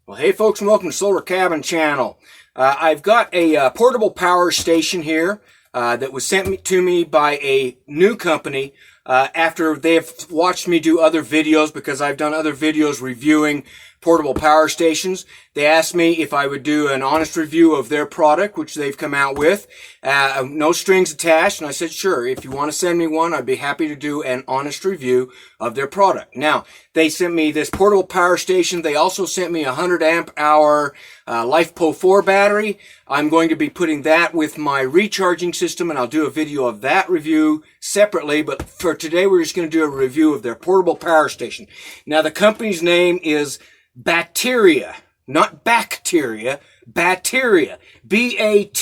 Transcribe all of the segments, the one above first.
Well, hey folks, and welcome to Solar Cabin Channel. I've got a portable power station here that was sent to me by a new company after they have watched me do other videos, because I've done other videos reviewing portable power stations. They asked me if I would do an honest review of their product, which they've come out with. No strings attached, and I said, sure, if you want to send me one, I'd be happy to do an honest review of their product. Now, they sent me this portable power station. They also sent me a 100 amp hour LifePo 4 battery. I'm going to be putting that with my recharging system, and I'll do a video of that review separately. But for today, we're just going to do a review of their portable power station. Now, the company's name is Bateria, not bacteria, Bateria, B-A-T-E-R-I-A,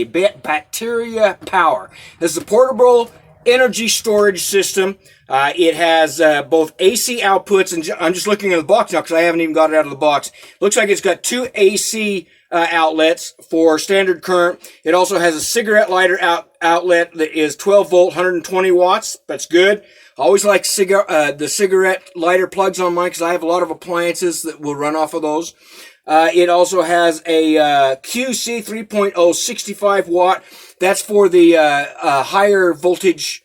Bateria Power. This is a portable energy storage system. It has both AC outputs, and I'm just looking at the box now because I haven't even got it out of the box. Looks like it's got two AC outlets for standard current. It also has a cigarette lighter outlet that is 12 volt, 120 watts. That's good. I always like the cigarette lighter plugs on mine because I have a lot of appliances that will run off of those. It also has a QC 3.0 65 watt. That's for the higher voltage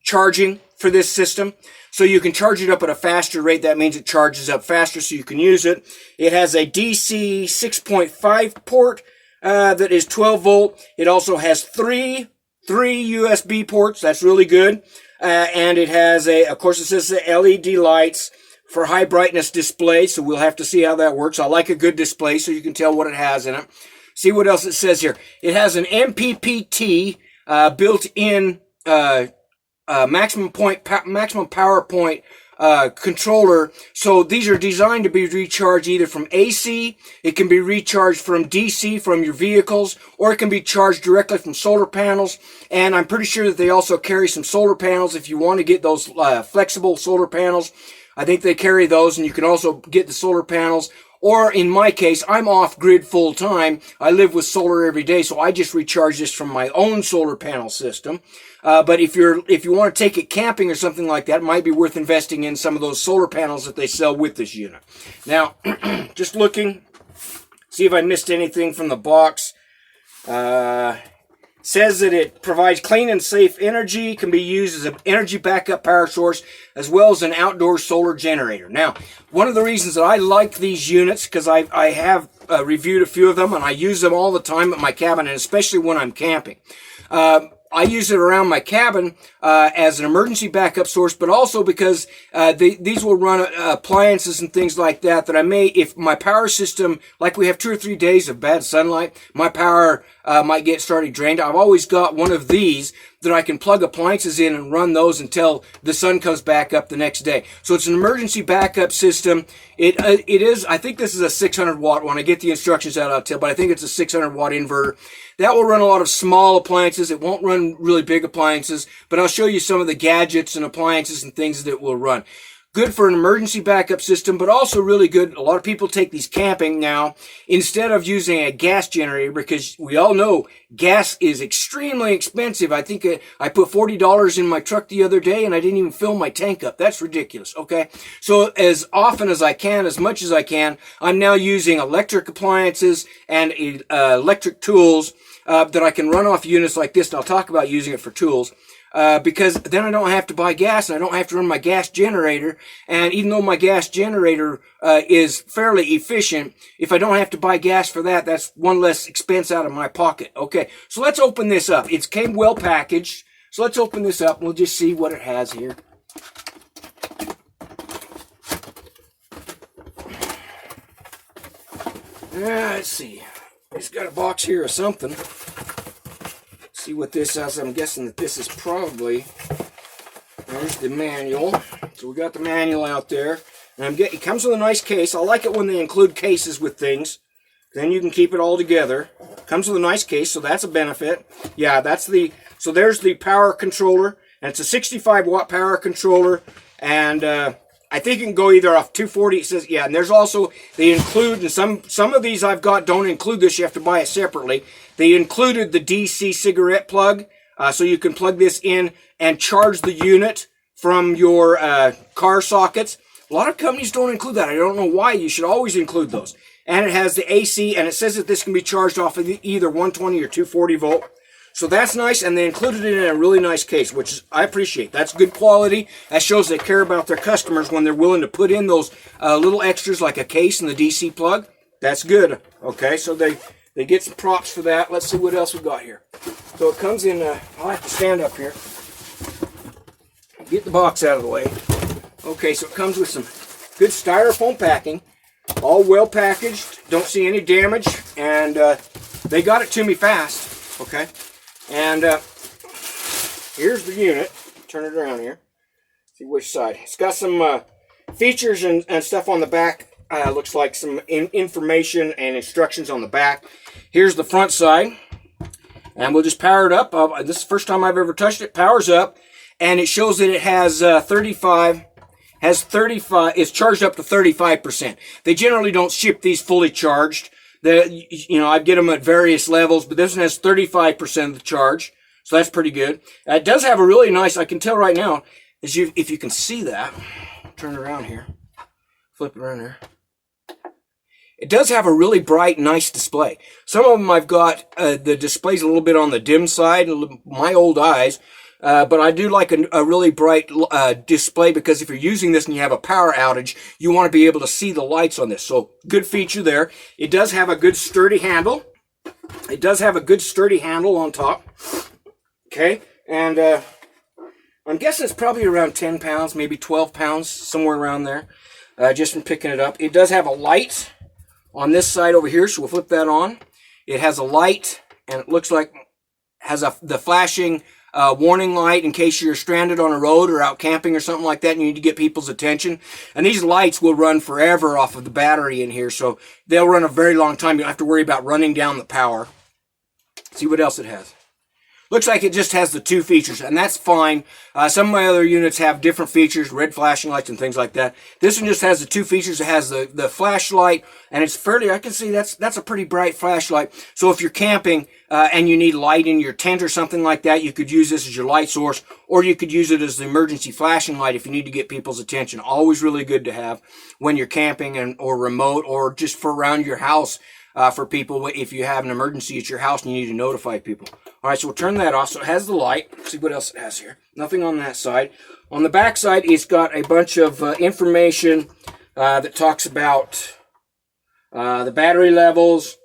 charging for this system. So you can charge it up at a faster rate. That means it charges up faster so you can use it. It has a DC 6.5 port that is 12 volt. It also has three USB ports. That's really good. And it has of course it says the LED lights for high brightness display. So we'll have to see how that works. I like a good display so you can tell what it has in it. See what else it says here. It has an MPPT built-in maximum power point controller. So these are designed to be recharged either from AC, it can be recharged from DC from your vehicles, or it can be charged directly from solar panels. And I'm pretty sure that they also carry some solar panels if you want to get those flexible solar panels. I think they carry those, and you can also get the solar panels. Or in my case, I'm off-grid full-time. I live with solar every day, so I just recharge this from my own solar panel system. But if you want to take it camping or something like that, it might be worth investing in some of those solar panels that they sell with this unit. Now, just looking, see if I missed anything from the box. Says that it provides clean and safe energy, can be used as an energy backup power source, as well as an outdoor solar generator. Now, one of the reasons that I like these units, because I have reviewed a few of them, and I use them all the time at my cabin, and especially when I'm camping. I use it around my cabin as an emergency backup source, but also because these will run appliances and things like that, that I may, if my power system, like we have 2 or 3 days of bad sunlight, my power might get started drained. I've always got one of these that I can plug appliances in and run those until the sun comes back up the next day. So it's an emergency backup system. It is, I think this is a 600 watt one. I get the instructions out, I'll tell, but I think it's a 600 watt inverter. That will run a lot of small appliances. It won't run really big appliances, but I'll show you some of the gadgets and appliances and things that it will run. Good for an emergency backup system, but also really good. A lot of people take these camping now instead of using a gas generator, because we all know gas is extremely expensive. I think I put $40 in my truck the other day and I didn't even fill my tank up. That's ridiculous, okay? So as often as I can, as much as I can, I'm now using electric appliances and electric tools that I can run off units like this, and I'll talk about using it for tools. Because then I don't have to buy gas and I don't have to run my gas generator. And even though my gas generator is fairly efficient, if I don't have to buy gas for that, that's one less expense out of my pocket. Okay, so let's open this up. It came well packaged. So let's open this up and we'll just see what it has here. Let's see. It's got a box here or something. See what this is. I'm guessing that this is probably, there's the manual. So we got the manual out there, and it comes with a nice case. I like it when they include cases with things. Then you can keep it all together. Comes with a nice case, so that's a benefit. Yeah, so there's the power controller, and it's a 65 watt power controller, and I think it can go either off 240. It says, yeah, and there's also, they include, and some of these I've got don't include this. You have to buy it separately. They included the DC cigarette plug, so you can plug this in and charge the unit from your car sockets. A lot of companies don't include that. I don't know why. You should always include those. And it has the AC, and it says that this can be charged off of either 120 or 240 volt. So that's nice, and they included it in a really nice case, which is, I appreciate. That's good quality. That shows they care about their customers when they're willing to put in those little extras like a case and the DC plug. That's good. Okay, so they get some props for that. Let's see what else we got here. So it comes in, I'll have to stand up here. Get the box out of the way. Okay, so it comes with some good styrofoam packing. All well packaged. Don't see any damage. And they got it to me fast. Okay. And here's the unit. Turn it around here. See which side. It's got some features and stuff on the back. Looks like some information and instructions on the back. Here's the front side. And we'll just power it up. This is the first time I've ever touched it. Powers up. And it shows that it has 35. It's charged up to 35%. They generally don't ship these fully charged. I get them at various levels, but this one has 35% of the charge, so that's pretty good. It does have a really nice, I can tell right now, if you can see that, turn it around here, flip it around here. It does have a really bright, nice display. Some of them I've got, the display's a little bit on the dim side, my old eyes, but I do like a really bright display, because if you're using this and you have a power outage, you want to be able to see the lights on this. So good feature there. It does have a good sturdy handle. It does have a good sturdy handle on top. Okay, and I'm guessing it's probably around 10 pounds, maybe 12 pounds, somewhere around there, just from picking it up. It does have a light on this side over here, so we'll flip that on. It has a light, and it looks like has the flashing warning light in case you're stranded on a road or out camping or something like that and you need to get people's attention. And these lights will run forever off of the battery in here, so they'll run a very long time. You don't have to worry about running down the power. See what else it has. Looks like it just has the two features, and that's fine. Some of my other units have different features, red flashing lights and things like that. This one just has the two features. It has the flashlight, and it's fairly, I can see that's a pretty bright flashlight. So if you're camping and you need light in your tent or something like that, you could use this as your light source, or you could use it as the emergency flashing light if you need to get people's attention. Always really good to have when you're camping or remote, or just for around your house. For people, if you have an emergency at your house and you need to notify people. All right, so we'll turn that off. So it has the light. Let's see what else it has here. Nothing on that side. On the back side, it's got a bunch of information that talks about the battery levels,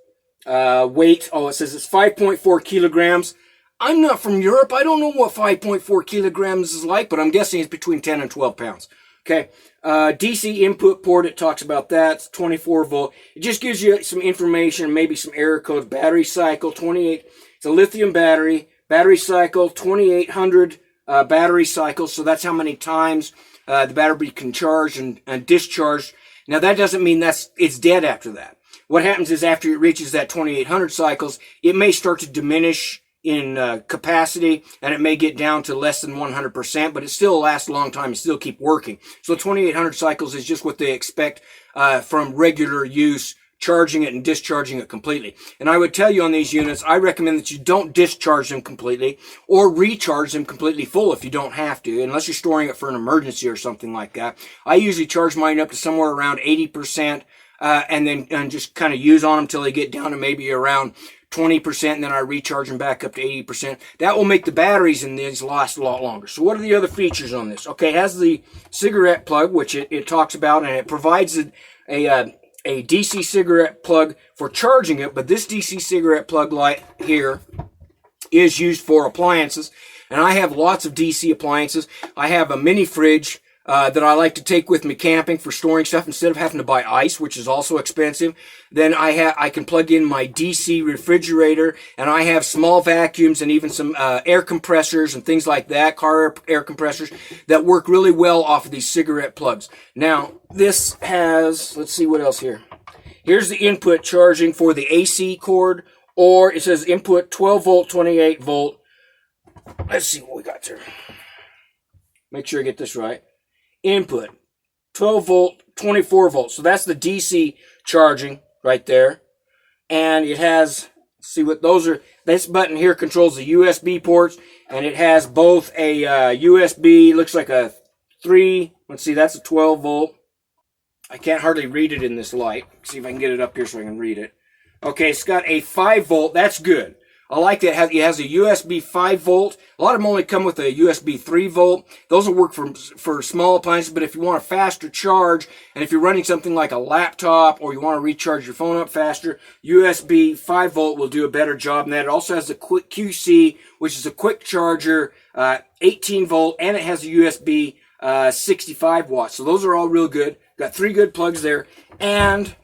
weight. Oh, it says it's 5.4 kilograms. I'm not from Europe. I don't know what 5.4 kilograms is like, but I'm guessing it's between 10 and 12 pounds. Okay, DC input port, it talks about that. It's 24 volt. It just gives you some information, maybe some error codes. Battery cycle, 28. It's a lithium battery. Battery cycle, 2800 battery cycles. So that's how many times the battery can charge and discharge. Now that doesn't mean it's dead after that. What happens is after it reaches that 2800 cycles, it may start to diminish in capacity, and it may get down to less than 100%, but it still lasts a long time and still keep working. So 2800 cycles is just what they expect from regular use, charging it and discharging it completely. And I would tell you on these units, I recommend that you don't discharge them completely or recharge them completely full if you don't have to, unless you're storing it for an emergency or something like that. I usually charge mine up to somewhere around 80%, and then just kind of use on them till they get down to maybe around 20%, and then I recharge them back up to 80%. That will make the batteries in these last a lot longer. So what are the other features on this? Okay, it has the cigarette plug, which it talks about, and it provides a DC cigarette plug for charging it, but this DC cigarette plug light here is used for appliances, and I have lots of DC appliances. I have a mini fridge that I like to take with me camping for storing stuff instead of having to buy ice, which is also expensive. Then I can plug in my DC refrigerator, and I have small vacuums and even some air compressors and things like that, car air compressors that work really well off of these cigarette plugs. Now, this has, let's see what else here. Here's the input charging for the AC cord, or it says input 12 volt, 28 volt. Let's see what we got here. Make sure I get this right. Input 12 volt, 24 volts. So that's the DC charging right there. And it has, see what those are. This button here controls the USB ports, and it has both a USB, looks like a 3, let's see, that's a 12 volt. I can't hardly read it in this light. See if I can get it up here so I can read it. Okay, it's got a 5 volt. That's good. I like that it has a USB 5 volt. A lot of them only come with a USB 3 volt. Those will work for small appliances, but if you want a faster charge, and if you're running something like a laptop or you want to recharge your phone up faster, USB 5 volt will do a better job than that. It also has a quick QC, which is a quick charger, 18 volt, and it has a USB 65 watts. So those are all real good. Got 3 good plugs there, and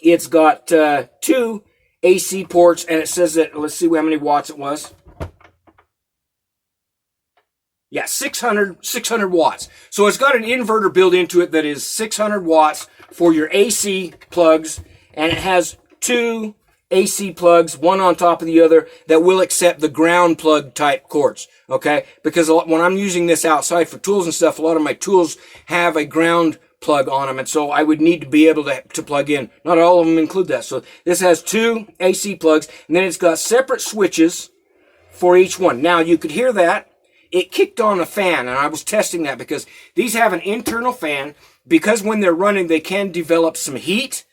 it's got 2 AC ports, and it says that, let's see how many watts it was. Yeah, 600 watts. So it's got an inverter built into it that is 600 watts for your AC plugs, and it has 2 AC plugs, one on top of the other, that will accept the ground plug type cords, okay? Because when I'm using this outside for tools and stuff, a lot of my tools have a ground plug on them, and so I would need to be able to plug in. Not all of them include that. So this has 2 AC plugs, and then it's got separate switches for each one. Now you could hear that. It kicked on a fan, and I was testing that because these have an internal fan, because when they're running they can develop some heat,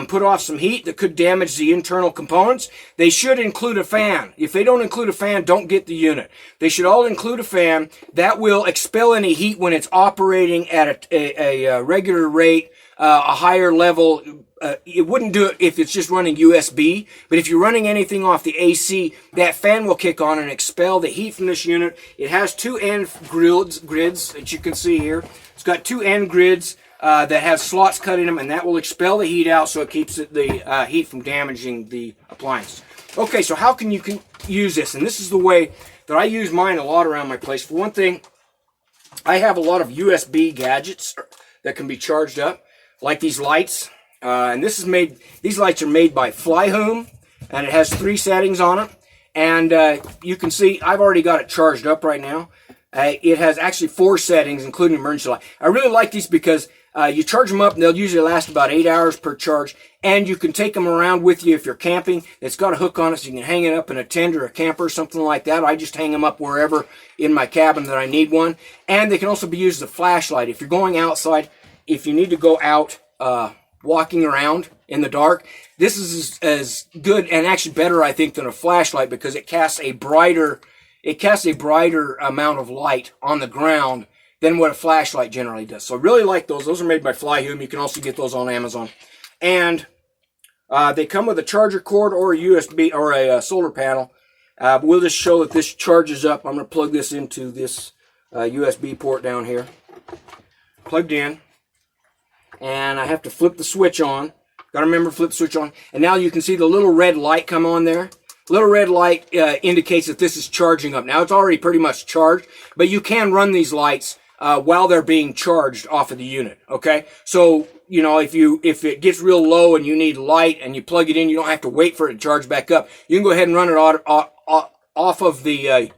put off some heat that could damage the internal components. They should include a fan. If they don't include a fan, don't get the unit. They should all include a fan that will expel any heat when it's operating at a regular rate, a higher level. It wouldn't do it if it's just running USB, but if you're running anything off the AC, that fan will kick on and expel the heat from this unit. It has 2 end grids that you can see here. It's got 2 end grids that have slots cut in them, and that will expel the heat out, so it keeps the heat from damaging the appliance. Okay, so how can you use this? And this is the way that I use mine a lot around my place. For one thing, I have a lot of USB gadgets that can be charged up, like these lights. And these lights are made by Flyhoom, and it has 3 settings on it. And you can see I've already got it charged up right now. It has actually 4 settings, including emergency light. I really like these because you charge them up, and they'll usually last about 8 hours per charge. And you can take them around with you if you're camping. It's got a hook on it, so you can hang it up in a tent or a camper or something like that. I just hang them up wherever in my cabin that I need one. And they can also be used as a flashlight. If you're going outside, if you need to go out walking around in the dark, this is as good and actually better, I think, than a flashlight, because it casts a brighter amount of light on the ground than what a flashlight generally does. So I really like those. Those are made by Flyhoom. You can also get those on Amazon. And they come with a charger cord or a USB or a solar panel. We'll just show that this charges up. I'm going to plug this into this USB port down here. Plugged in. And I have to flip the switch on. Got to remember to flip the switch on. And now you can see the little red light come on there. Little red light indicates that this is charging up. Now it's already pretty much charged, but you can run these lights while they're being charged off of the unit. Okay, so you know, if it gets real low and you need light and you plug it in, you don't have to wait for it to charge back up. You can go ahead and run it off of the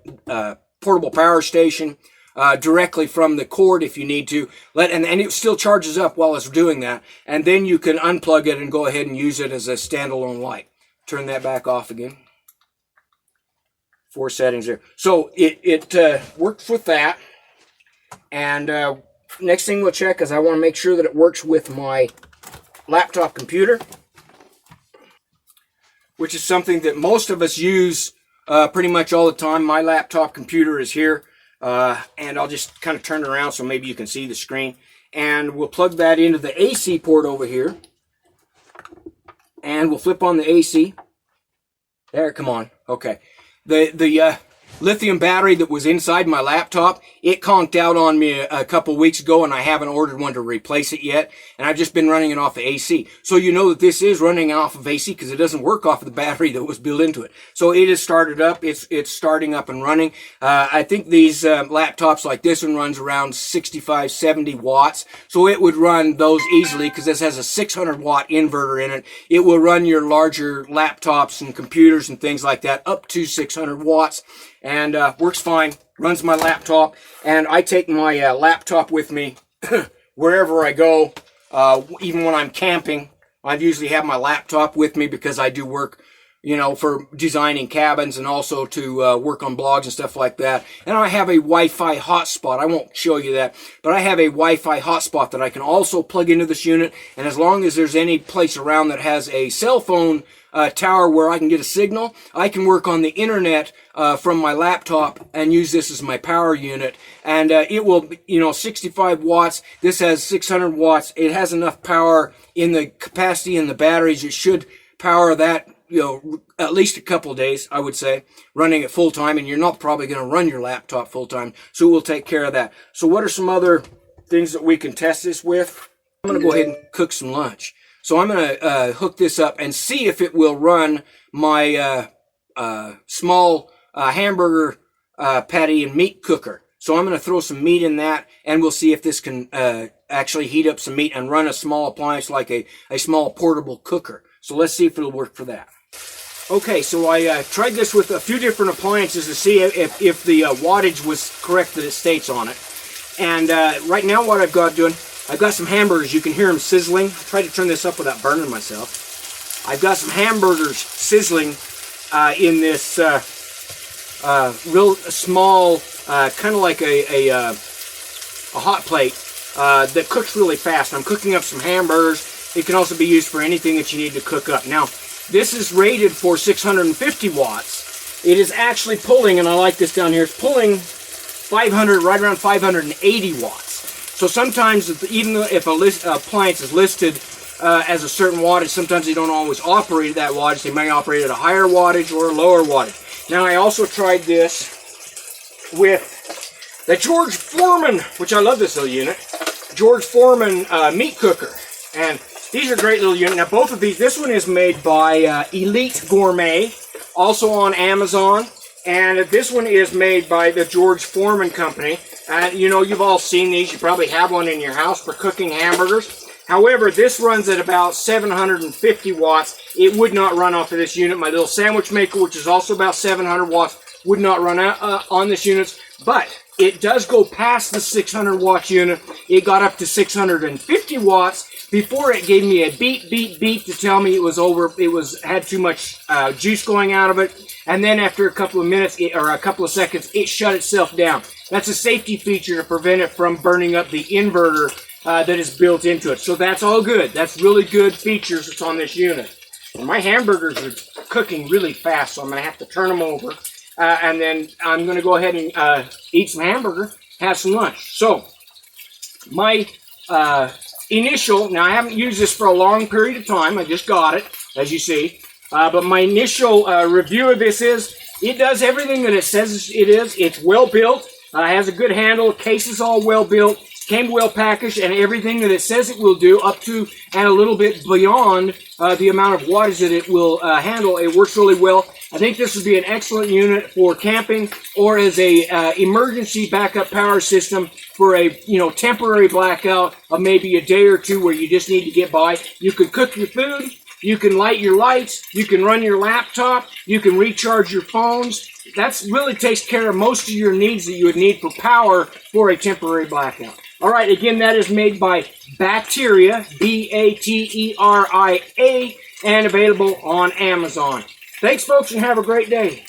portable power station directly from the cord if you need to. And it still charges up while it's doing that, and then you can unplug it and go ahead and use it as a standalone light. Turn that back off again. 4 settings there. So it works with that. And next thing we'll check is I want to make sure that it works with my laptop computer, which is something that most of us use pretty much all the time. My laptop computer is here, and I'll just kind of turn it around so maybe you can see the screen. And we'll plug that into the AC port over here, and we'll flip on the AC. There, come on. Okay. The lithium battery that was inside my laptop, it conked out on me a couple weeks ago, and I haven't ordered one to replace it yet, and I've just been running it off of AC. So you know that this is running off of AC because it doesn't work off of the battery that was built into it. So it is started up. It's starting up and running. I think these laptops like this one runs around 65, 70 watts. So it would run those easily because this has a 600 watt inverter in it. It will run your larger laptops and computers and things like that up to 600 watts. And works fine, runs my laptop, and I take my laptop with me wherever I go, even when I'm camping. I usually have my laptop with me because I do work you know, for designing cabins and also to work on blogs and stuff like that. And I have a Wi-Fi hotspot. I won't show you that, but I have a Wi-Fi hotspot that I can also plug into this unit. And as long as there's any place around that has a cell phone tower where I can get a signal, I can work on the internet from my laptop and use this as my power unit. And it will, you know, 65 watts. This has 600 watts. It has enough power in the capacity in the batteries. It should power that, you know, at least a couple of days, I would say, running it full time. And you're not probably going to run your laptop full time, so we'll take care of that. So what are some other things that we can test this with? I'm going to go ahead and cook some lunch. So I'm going to hook this up and see if it will run my small hamburger patty and meat cooker. So I'm going to throw some meat in that, and we'll see if this can actually heat up some meat and run a small appliance like a small portable cooker. So let's see if it'll work for that. Okay, so I tried this with a few different appliances to see if the wattage was correct that it states on it. And right now what I've got doing, I've got some hamburgers. You can hear them sizzling. I tried to turn this up without burning myself. I've got some hamburgers sizzling in this real small, kind of like a hot plate that cooks really fast. I'm cooking up some hamburgers. It can also be used for anything that you need to cook up. Now, this is rated for 650 watts. It is actually pulling, and I like this down here, it's pulling 500, right around 580 watts. So sometimes, even if a appliance is listed as a certain wattage, sometimes they don't always operate at that wattage. They may operate at a higher wattage or a lower wattage. Now, I also tried this with the George Foreman, which I love this little unit, George Foreman meat cooker. And these are great little units. Now, both of these, this one is made by Elite Gourmet, also on Amazon. And this one is made by the George Foreman Company. You know, you've all seen these. You probably have one in your house for cooking hamburgers. However, this runs at about 750 watts. It would not run off of this unit. My little sandwich maker, which is also about 700 watts, would not run out, on this unit. But it does go past the 600 watt unit. It got up to 650 watts. Before it gave me a beep to tell me it was over. It had too much juice going out of it. And then after a couple of minutes or a couple of seconds, it shut itself down. That's a safety feature to prevent it from burning up the inverter that is built into it. So that's all good. That's really good features that's on this unit. And my hamburgers are cooking really fast, so I'm going to have to turn them over. And then I'm going to go ahead and eat some hamburger, have some lunch. So my initial, now I haven't used this for a long period of time. I just got it, as you see. But my initial review of this is, it does everything that it says it is. It's well built, has a good handle, case is all well built, came well packaged, and everything that it says it will do, up to and a little bit beyond the amount of wattage that it will handle. It works really well. I think this would be an excellent unit for camping or as a emergency backup power system for a temporary blackout of maybe a day or two where you just need to get by. You can cook your food. You can light your lights, you can run your laptop, you can recharge your phones. That really takes care of most of your needs that you would need for power for a temporary blackout. All right, again, that is made by Bateria, B-A-T-E-R-I-A, and available on Amazon. Thanks, folks, and have a great day.